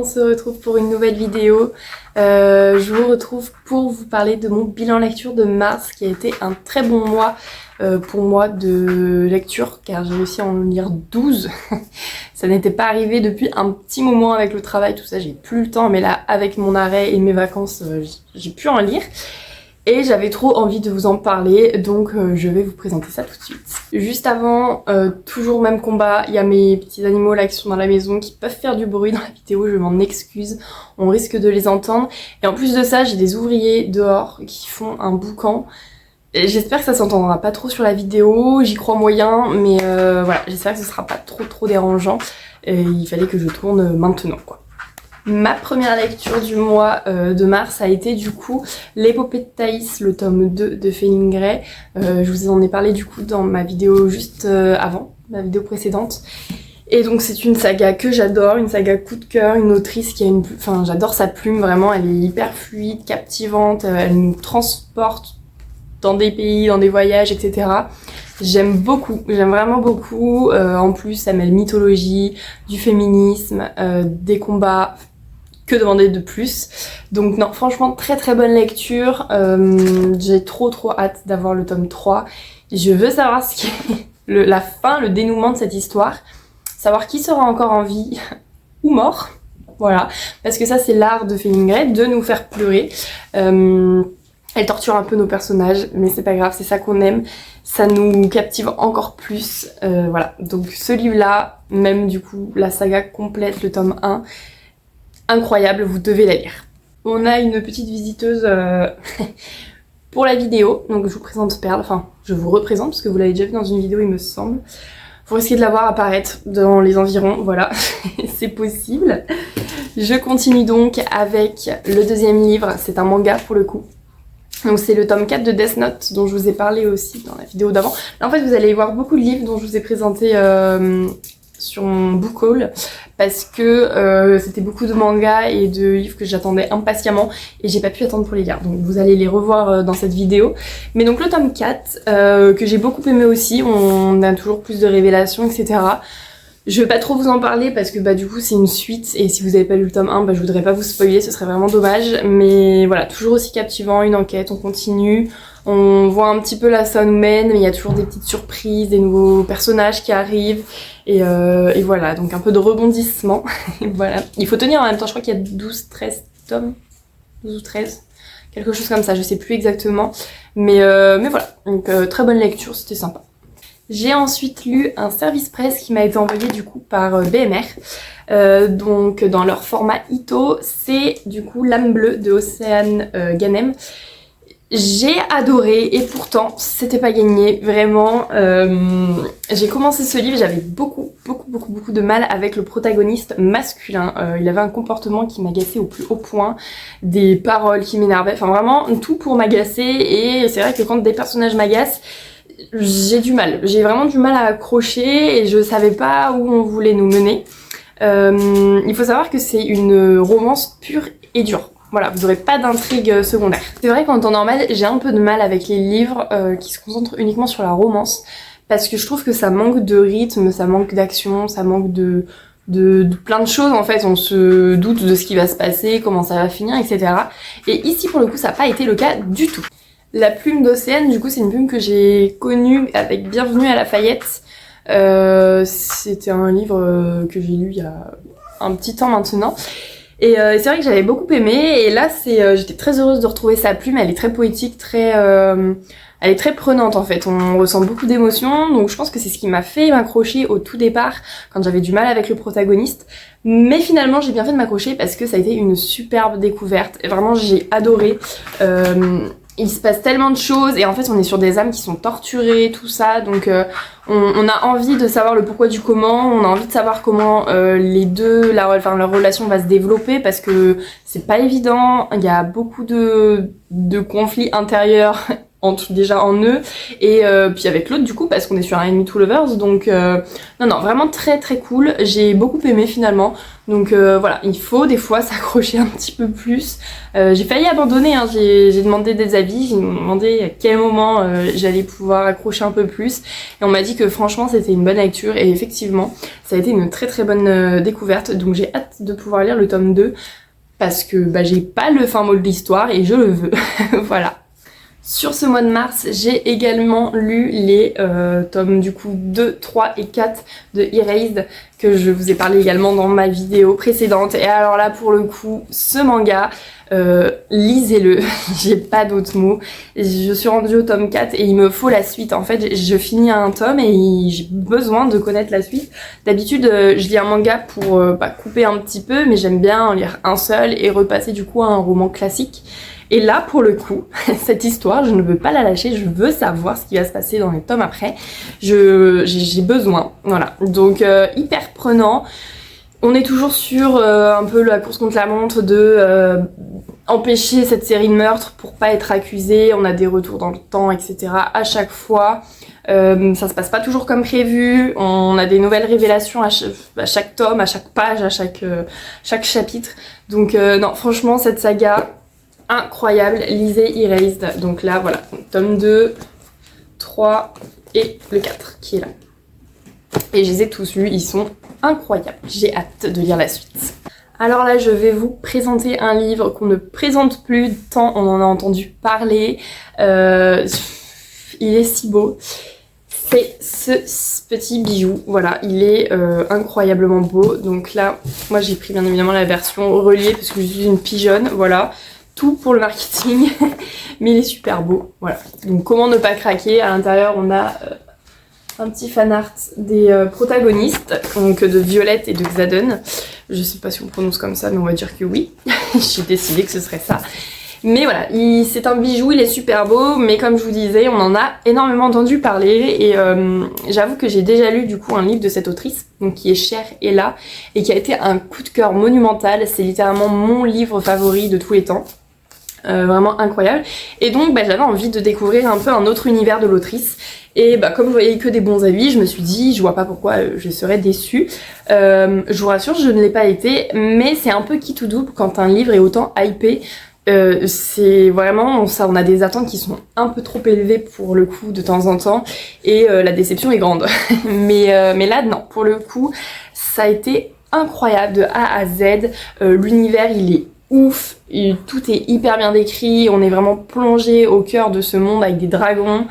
on se retrouve pour une nouvelle vidéo. Je vous retrouve pour vous parler de mon bilan lecture de mars qui a été un très bon mois pour moi de lecture car j'ai réussi à en lire 12. Ça n'était pas arrivé depuis un petit moment avec le travail, tout ça, j'ai plus le temps, mais là avec mon arrêt et mes vacances, j'ai pu en lire. Et j'avais trop envie de vous en parler, donc je vais vous présenter ça tout de suite. Juste avant, toujours même combat, il y a mes petits animaux là qui sont dans la maison qui peuvent faire du bruit dans la vidéo, je m'en excuse, on risque de les entendre. Et en plus de ça, j'ai des ouvriers dehors qui font un boucan. J'espère que ça s'entendra pas trop sur la vidéo, j'y crois moyen, mais voilà, j'espère que ce sera pas trop dérangeant. Et il fallait que je tourne maintenant quoi. Ma première lecture du mois de mars a été du coup L'épopée de Thaïs, le tome 2 de Felingray. Je vous en ai parlé du coup dans ma vidéo juste avant, ma vidéo précédente. Et donc c'est une saga que j'adore, une saga coup de cœur, une autrice qui a une... Enfin j'adore sa plume vraiment, elle est hyper fluide, captivante, elle nous transporte dans des pays, dans des voyages, etc. J'aime beaucoup, j'aime vraiment beaucoup. En plus ça mêle mythologie, du féminisme, des combats... Que demander de plus? Donc non, franchement très bonne lecture. J'ai trop hâte d'avoir le tome 3. Je veux savoir ce qui est la fin, le dénouement de cette histoire. Savoir qui sera encore en vie ou mort. Voilà, parce que ça c'est l'art de Felingray, de nous faire pleurer. Elle torture un peu nos personnages, mais c'est pas grave, c'est ça qu'on aime. Ça nous captive encore plus. Voilà, donc ce livre-là, même du coup la saga complète, le tome 1, incroyable, vous devez la lire. On a une petite visiteuse pour la vidéo, donc je vous présente Perle, enfin je vous représente parce que vous l'avez déjà vu dans une vidéo il me semble. Vous risquez de la voir apparaître dans les environs, voilà, c'est possible. Je continue donc avec le deuxième livre, c'est un manga pour le coup. Donc c'est le tome 4 de Death Note dont je vous ai parlé aussi dans la vidéo d'avant. Là en fait vous allez voir beaucoup de livres dont je vous ai présenté sur mon book haul parce que c'était beaucoup de mangas et de livres que j'attendais impatiemment et j'ai pas pu attendre pour les lire, donc vous allez les revoir dans cette vidéo. Mais donc le tome 4 que j'ai beaucoup aimé aussi, on a toujours plus de révélations, etc. Je vais pas trop vous en parler parce que bah du coup c'est une suite et si vous avez pas lu le tome 1 bah je voudrais pas vous spoiler, ce serait vraiment dommage, mais voilà, toujours aussi captivant, une enquête, on continue. On voit un petit peu là ça nous mène, mais il y a toujours des petites surprises, des nouveaux personnages qui arrivent, et voilà, donc un peu de rebondissement. Voilà. Il faut tenir en même temps, je crois qu'il y a 12-13 tomes, 12 ou 13, quelque chose comme ça, je sais plus exactement, mais voilà, donc très bonne lecture, c'était sympa. J'ai ensuite lu un service presse qui m'a été envoyé du coup par BMR, donc dans leur format Ito, c'est du coup L'âme bleue de Océane Ganem. J'ai adoré et pourtant c'était pas gagné, vraiment. J'ai commencé ce livre, j'avais beaucoup de mal avec le protagoniste masculin. Il avait un comportement qui m'agaçait au plus haut point, des paroles qui m'énervaient, enfin vraiment tout pour m'agacer, et c'est vrai que quand des personnages m'agacent, j'ai vraiment du mal à accrocher et je savais pas où on voulait nous mener. Il faut savoir que c'est une romance pure et dure. Voilà, vous n'aurez pas d'intrigue secondaire. C'est vrai qu'en temps normal, j'ai un peu de mal avec les livres qui se concentrent uniquement sur la romance, parce que je trouve que ça manque de rythme, ça manque d'action, ça manque de plein de choses en fait. On se doute de ce qui va se passer, comment ça va finir, etc. Et ici pour le coup, ça n'a pas été le cas du tout. La plume d'Océane, du coup, c'est une plume que j'ai connue avec Bienvenue à Lafayette. C'était un livre que j'ai lu il y a un petit temps maintenant. Et c'est vrai que j'avais beaucoup aimé, et là j'étais très heureuse de retrouver sa plume. Elle est très poétique, elle est très prenante en fait, on ressent beaucoup d'émotions, donc je pense que c'est ce qui m'a fait m'accrocher au tout départ quand j'avais du mal avec le protagoniste. Mais finalement j'ai bien fait de m'accrocher parce que ça a été une superbe découverte, et vraiment j'ai adoré. Il se passe tellement de choses et en fait on est sur des âmes qui sont torturées, tout ça, donc on a envie de savoir le pourquoi du comment, on a envie de savoir comment les deux, leur relation va se développer, parce que c'est pas évident, il y a beaucoup de conflits intérieurs déjà en eux et puis avec l'autre du coup parce qu'on est sur un Enemy to Lovers donc non vraiment très très cool, j'ai beaucoup aimé finalement donc voilà, il faut des fois s'accrocher un petit peu plus. J'ai failli abandonner, hein. J'ai demandé des avis, j'ai demandé à quel moment j'allais pouvoir accrocher un peu plus et on m'a dit que franchement c'était une bonne lecture et effectivement ça a été une très très bonne découverte donc j'ai hâte de pouvoir lire le tome 2 parce que bah, j'ai pas le fin mot de l'histoire et je le veux. Voilà. Sur ce mois de mars, j'ai également lu les tomes du coup 2, 3 et 4 de Erased que je vous ai parlé également dans ma vidéo précédente. Et alors là pour le coup, ce manga, lisez-le, j'ai pas d'autres mots. Je suis rendue au tome 4 et il me faut la suite. En fait, je finis un tome et j'ai besoin de connaître la suite. D'habitude, je lis un manga pour couper un petit peu, mais j'aime bien en lire un seul et repasser du coup à un roman classique. Et là, pour le coup, cette histoire, je ne veux pas la lâcher, je veux savoir ce qui va se passer dans les tomes après. J'ai besoin, voilà. Donc, hyper prenant. On est toujours sur un peu la course contre la montre de empêcher cette série de meurtres pour pas être accusé. On a des retours dans le temps, etc. à chaque fois. Ça se passe pas toujours comme prévu. On a des nouvelles révélations à chaque tome, à chaque page, à chaque chapitre. Donc, non, franchement, cette saga... incroyable, lisez Erased. Donc là voilà, tome 2, 3 et le 4 qui est là. Et je les ai tous lus, ils sont incroyables. J'ai hâte de lire la suite. Alors là je vais vous présenter un livre qu'on ne présente plus tant on en a entendu parler. Il est si beau. C'est ce petit bijou, voilà, il est incroyablement beau. Donc là, moi j'ai pris bien évidemment la version reliée parce que je suis une pigeonne, voilà. Tout pour le marketing, mais il est super beau, voilà. Donc comment ne pas craquer, à l'intérieur on a un petit fan art des protagonistes, donc de Violette et de Xaden. Je sais pas si on prononce comme ça, mais on va dire que oui, j'ai décidé que ce serait ça. Mais voilà, c'est un bijou, il est super beau, mais comme je vous disais, on en a énormément entendu parler et j'avoue que j'ai déjà lu du coup un livre de cette autrice, donc qui est Cher Ella, et qui a été un coup de cœur monumental. C'est littéralement mon livre favori de tous les temps. Vraiment incroyable. Et donc j'avais envie de découvrir un peu un autre univers de l'autrice. Et comme je voyais que des bons avis, je me suis dit, je vois pas pourquoi je serais déçue. Je vous rassure, je ne l'ai pas été, mais c'est un peu qui tout double quand un livre est autant hypé. C'est vraiment ça, on a des attentes qui sont un peu trop élevées pour le coup de temps en temps et la déception est grande. mais là non, pour le coup ça a été incroyable de A à Z. L'univers il est ouf, tout est hyper bien décrit, on est vraiment plongé au cœur de ce monde avec des dragons.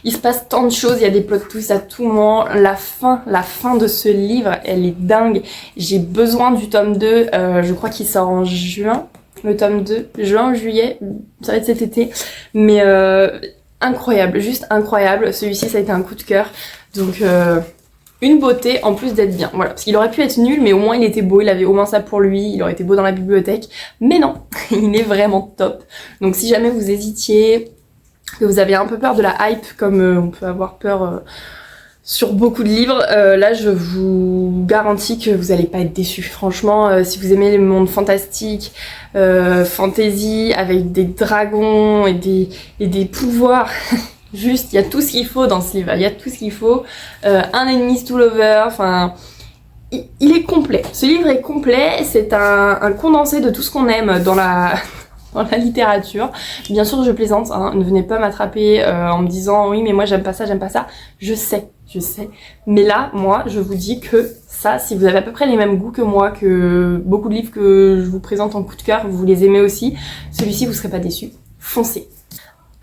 Il se passe tant de choses, il y a des plot twists à tout moment. La fin de ce livre, elle est dingue. J'ai besoin du tome 2, je crois qu'il sort en juin, le tome 2, juin, juillet, ça va être cet été. Mais incroyable, juste incroyable. Celui-ci, ça a été un coup de cœur. Donc une beauté en plus d'être bien. Voilà, parce qu'il aurait pu être nul, mais au moins il était beau, il avait au moins ça pour lui, il aurait été beau dans la bibliothèque. Mais non, il est vraiment top. Donc si jamais vous hésitiez, que vous avez un peu peur de la hype, comme on peut avoir peur sur beaucoup de livres, là je vous garantis que vous allez pas être déçus. Franchement, si vous aimez les mondes fantastiques, fantasy, avec des dragons et des pouvoirs... Juste, il y a tout ce qu'il faut dans ce livre, il y a tout ce qu'il faut. Un Enemies to Lovers, enfin... Il est complet. Ce livre est complet, c'est un condensé de tout ce qu'on aime dans la littérature. Bien sûr, je plaisante, hein, ne venez pas m'attraper en me disant « Oui, mais moi j'aime pas ça, j'aime pas ça. » Je sais. Mais là, moi, je vous dis que ça, si vous avez à peu près les mêmes goûts que moi, que beaucoup de livres que je vous présente en coup de cœur, vous les aimez aussi, celui-ci, vous serez pas déçus. Foncez.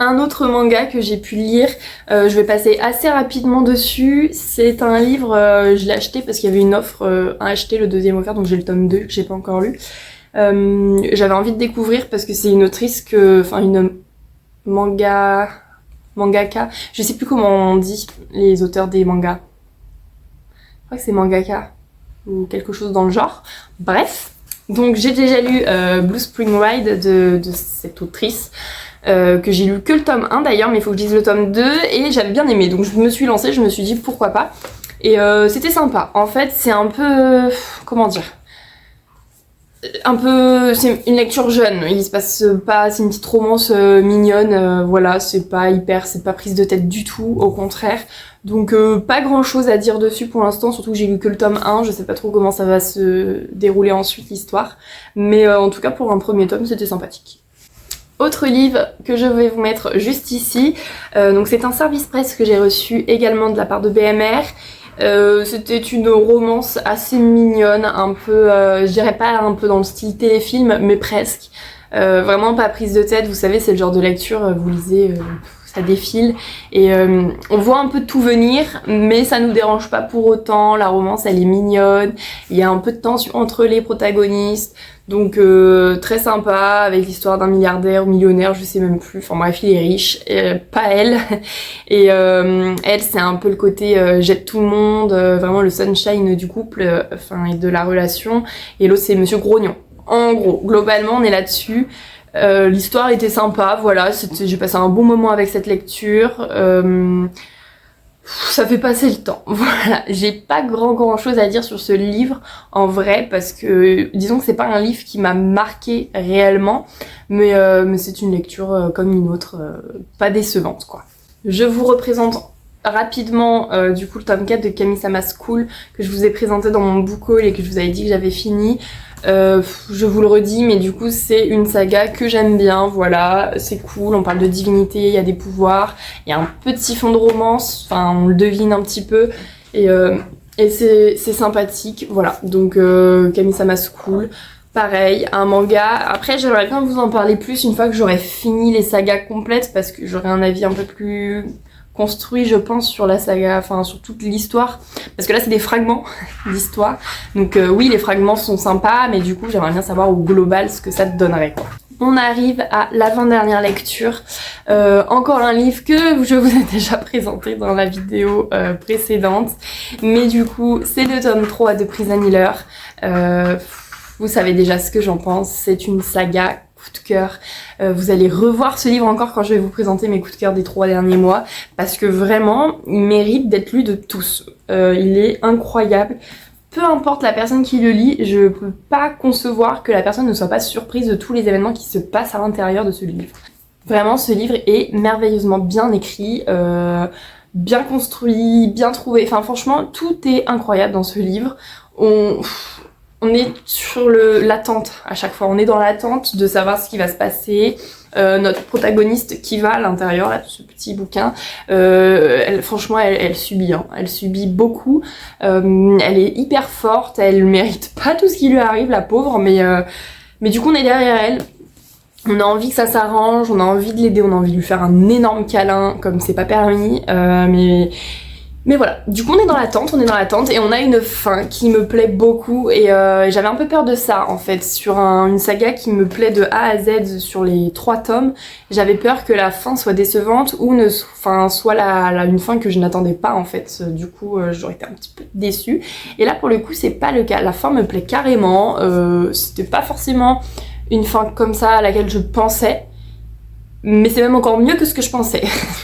Un autre manga que j'ai pu lire, je vais passer assez rapidement dessus, c'est un livre, je l'ai acheté parce qu'il y avait une offre à acheter, le deuxième offert, donc j'ai le tome 2 que j'ai pas encore lu. J'avais envie de découvrir parce que c'est une autrice une mangaka, je sais plus comment on dit les auteurs des mangas. Je crois que c'est mangaka ou quelque chose dans le genre. Bref, donc j'ai déjà lu Blue Spring Ride de cette autrice. Que j'ai lu que le tome 1 d'ailleurs, mais il faut que je lise le tome 2 et j'avais bien aimé, donc je me suis lancée, je me suis dit pourquoi pas. Et c'était sympa. En fait, c'est un peu... comment dire ? un peu, c'est une lecture jeune, il se passe pas, c'est une petite romance mignonne, voilà, c'est pas prise de tête du tout, au contraire. Donc pas grand chose à dire dessus pour l'instant, surtout que j'ai lu que le tome 1, je sais pas trop comment ça va se dérouler ensuite l'histoire, mais en tout cas pour un premier tome c'était sympathique. Autre livre que je vais vous mettre juste ici, donc c'est un service presse que j'ai reçu également de la part de BMR. C'était une romance assez mignonne, un peu, je dirais pas un peu dans le style téléfilm, mais presque. Vraiment pas prise de tête, vous savez, c'est le genre de lecture, vous lisez, ça défile, et on voit un peu de tout venir, mais ça nous dérange pas pour autant, la romance elle est mignonne, il y a un peu de tension entre les protagonistes, donc très sympa, avec l'histoire d'un milliardaire ou millionnaire, je sais même plus, enfin bref il est riche, pas elle, et elle c'est un peu le côté jette tout le monde, vraiment le sunshine du couple, enfin et de la relation, et l'autre c'est Monsieur Grognon. En gros, globalement on est là-dessus. L'histoire était sympa, voilà, j'ai passé un bon moment avec cette lecture. Ça fait passer le temps, voilà. J'ai pas grand chose à dire sur ce livre en vrai parce que disons que c'est pas un livre qui m'a marqué réellement, mais c'est une lecture comme une autre, pas décevante quoi. Je vous représente rapidement du coup le tome 4 de Kami-sama School que je vous ai présenté dans mon book haul et que je vous avais dit que j'avais fini. Je vous le redis, mais du coup c'est une saga que j'aime bien, voilà, c'est cool, on parle de divinité, il y a des pouvoirs, il y a un petit fond de romance, enfin on le devine un petit peu, et c'est sympathique, voilà, donc Kami-sama School, pareil, un manga. Après j'aimerais bien vous en parler plus une fois que j'aurai fini les sagas complètes, parce que j'aurai un avis un peu plus construit je pense sur la saga, enfin sur toute l'histoire, parce que là c'est des fragments d'histoire, donc oui les fragments sont sympas, mais du coup j'aimerais bien savoir au global ce que ça te donnerait quoi. On arrive à l'avant-dernière lecture, encore un livre que je vous ai déjà présenté dans la vidéo précédente, mais du coup c'est le tome 3 de Prison Healer. Vous savez déjà ce que j'en pense, c'est une saga coup de cœur. Vous allez revoir ce livre encore quand je vais vous présenter mes coups de cœur des 3 derniers mois, parce que vraiment il mérite d'être lu de tous. Il est incroyable. Peu importe la personne qui le lit, je peux pas concevoir que la personne ne soit pas surprise de tous les événements qui se passent à l'intérieur de ce livre. Vraiment ce livre est merveilleusement bien écrit, bien construit, bien trouvé, enfin franchement tout est incroyable dans ce livre. On est sur l'attente à chaque fois, on est dans l'attente de savoir ce qui va se passer. Notre protagoniste qui va à l'intérieur là, de ce petit bouquin, franchement elle subit, hein. Elle subit beaucoup, elle est hyper forte, elle mérite pas tout ce qui lui arrive la pauvre, mais du coup on est derrière elle. On a envie que ça s'arrange, on a envie de l'aider, on a envie de lui faire un énorme câlin comme c'est pas permis, mais voilà, du coup on est dans l'attente et on a une fin qui me plaît beaucoup, et j'avais un peu peur de ça en fait, sur une saga qui me plaît de A à Z sur les 3 tomes, j'avais peur que la fin soit décevante ou soit une fin que je n'attendais pas en fait, du coup j'aurais été un petit peu déçue, et là pour le coup c'est pas le cas, la fin me plaît carrément, c'était pas forcément une fin comme ça à laquelle je pensais, mais c'est même encore mieux que ce que je pensais.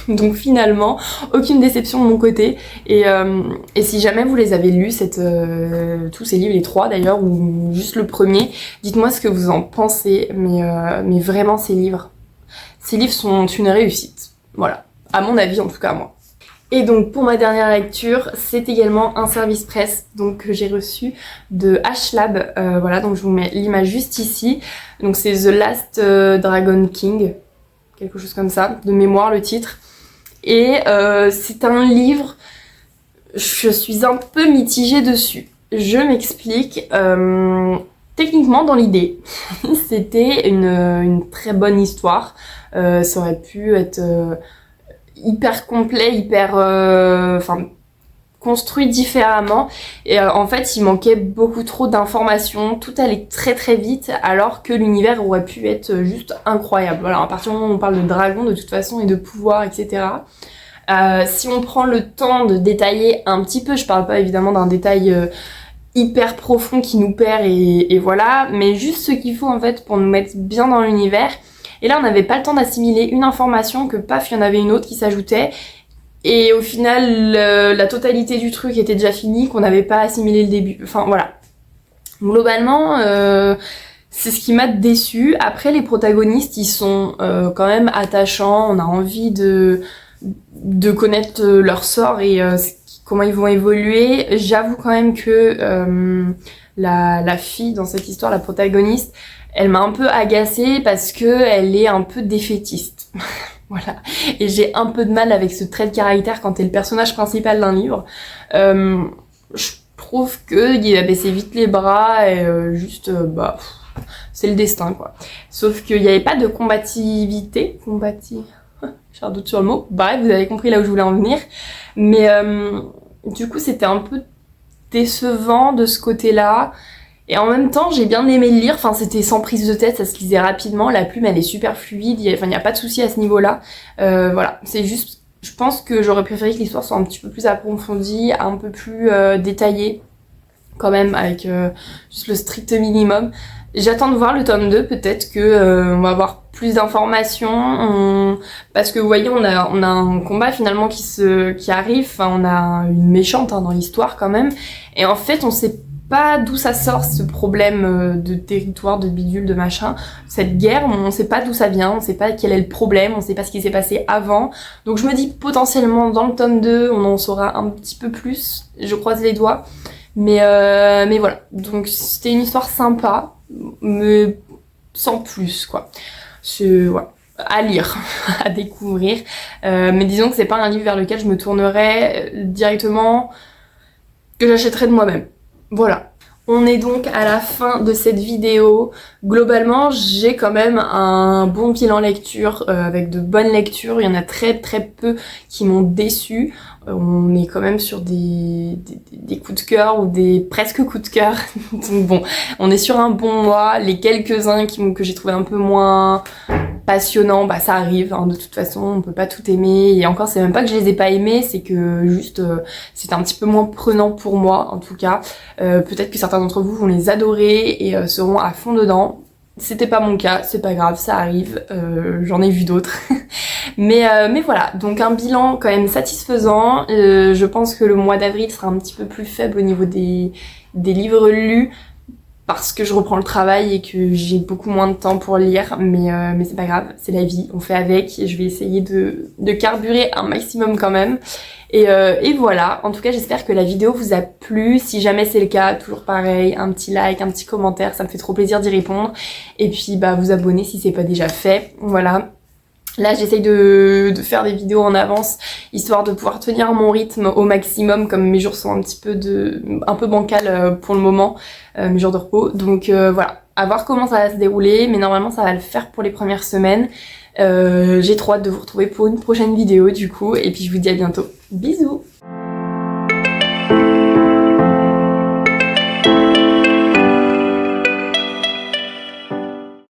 Donc finalement, aucune déception de mon côté. Et si jamais vous les avez lus, tous ces livres, les 3 d'ailleurs, ou juste le premier, dites-moi ce que vous en pensez. Mais vraiment, ces livres sont une réussite. Voilà, à mon avis en tout cas, moi. Et donc pour ma dernière lecture, c'est également un service presse donc, que j'ai reçu de H-Lab. Voilà, donc je vous mets l'image juste ici. Donc c'est The Last Dragon King. Quelque chose comme ça, de mémoire le titre. Et c'est un livre, je suis un peu mitigée dessus. Je m'explique. Techniquement, dans l'idée, c'était une très bonne histoire. Ça aurait pu être hyper complet, construit différemment, et en fait il manquait beaucoup trop d'informations, tout allait très très vite alors que l'univers aurait pu être juste incroyable. Voilà, à partir du moment où on parle de dragons de toute façon et de pouvoir, etc. Si on prend le temps de détailler un petit peu, je parle pas évidemment d'un détail hyper profond qui nous perd et voilà, mais juste ce qu'il faut en fait pour nous mettre bien dans l'univers. Et là on n'avait pas le temps d'assimiler une information que paf, il y en avait une autre qui s'ajoutait. Et au final, la totalité du truc était déjà finie, qu'on n'avait pas assimilé le début. Enfin, voilà. Globalement, c'est ce qui m'a déçue. Après, les protagonistes, ils sont quand même attachants. On a envie de connaître leur sort et comment ils vont évoluer. J'avoue quand même que la fille dans cette histoire, la protagoniste, elle m'a un peu agacée parce que elle est un peu défaitiste. Voilà. Et j'ai un peu de mal avec ce trait de caractère quand t'es le personnage principal d'un livre. Je trouve qu'il va baisser vite les bras et c'est le destin, quoi. Sauf qu'il n'y avait pas de combativité. J'ai un doute sur le mot. Bref, vous avez compris là où je voulais en venir. Mais du coup, c'était un peu décevant de ce côté-là. Et en même temps, j'ai bien aimé le lire. Enfin, c'était sans prise de tête, ça se lisait rapidement. La plume, elle est super fluide. Il n'y a pas de souci à ce niveau-là. Voilà, c'est juste... Je pense que j'aurais préféré que l'histoire soit un petit peu plus approfondie, un peu plus détaillée, quand même, avec juste le strict minimum. J'attends de voir le tome 2, peut-être que on va avoir plus d'informations, parce que vous voyez, on a un combat finalement qui arrive, enfin, on a une méchante dans l'histoire quand même, et en fait on sait pas d'où ça sort ce problème de territoire, de bidule, de machin, cette guerre, on sait pas d'où ça vient, on sait pas quel est le problème, on sait pas ce qui s'est passé avant, donc je me dis potentiellement dans le tome 2 on en saura un petit peu plus, je croise les doigts. Mais voilà, donc c'était une histoire sympa, mais sans plus, quoi. Voilà, à lire, à découvrir. Mais disons que c'est pas un livre vers lequel je me tournerais directement, que j'achèterais de moi-même. Voilà. On est donc à la fin de cette vidéo. Globalement, j'ai quand même un bon bilan lecture avec de bonnes lectures. Il y en a très très peu qui m'ont déçue. On est quand même sur des coups de cœur ou des presque coups de cœur. Donc bon, on est sur un bon mois. Les quelques-uns que j'ai trouvé un peu moins passionnants, bah ça arrive, hein, de toute façon, on peut pas tout aimer. Et encore, c'est même pas que je les ai pas aimés, c'est que juste c'était un petit peu moins prenant pour moi, en tout cas. Peut-être que certains d'entre vous vont les adorer et seront à fond dedans. C'était pas mon cas, c'est pas grave, ça arrive, j'en ai vu d'autres. mais voilà, donc un bilan quand même satisfaisant. Je pense que le mois d'avril sera un petit peu plus faible au niveau des livres lus, parce que je reprends le travail et que j'ai beaucoup moins de temps pour lire, mais c'est pas grave, c'est la vie, on fait avec, et je vais essayer de carburer un maximum quand même. Et voilà, en tout cas j'espère que la vidéo vous a plu. Si jamais c'est le cas, toujours pareil, un petit like, un petit commentaire, ça me fait trop plaisir d'y répondre. Et puis bah vous abonner si c'est pas déjà fait, voilà. Là j'essaye de faire des vidéos en avance, histoire de pouvoir tenir mon rythme au maximum, comme mes jours sont un peu bancal pour le moment, mes jours de repos. Donc voilà, à voir comment ça va se dérouler, mais normalement ça va le faire pour les premières semaines. J'ai trop hâte de vous retrouver pour une prochaine vidéo du coup, et puis je vous dis à bientôt. Bisous!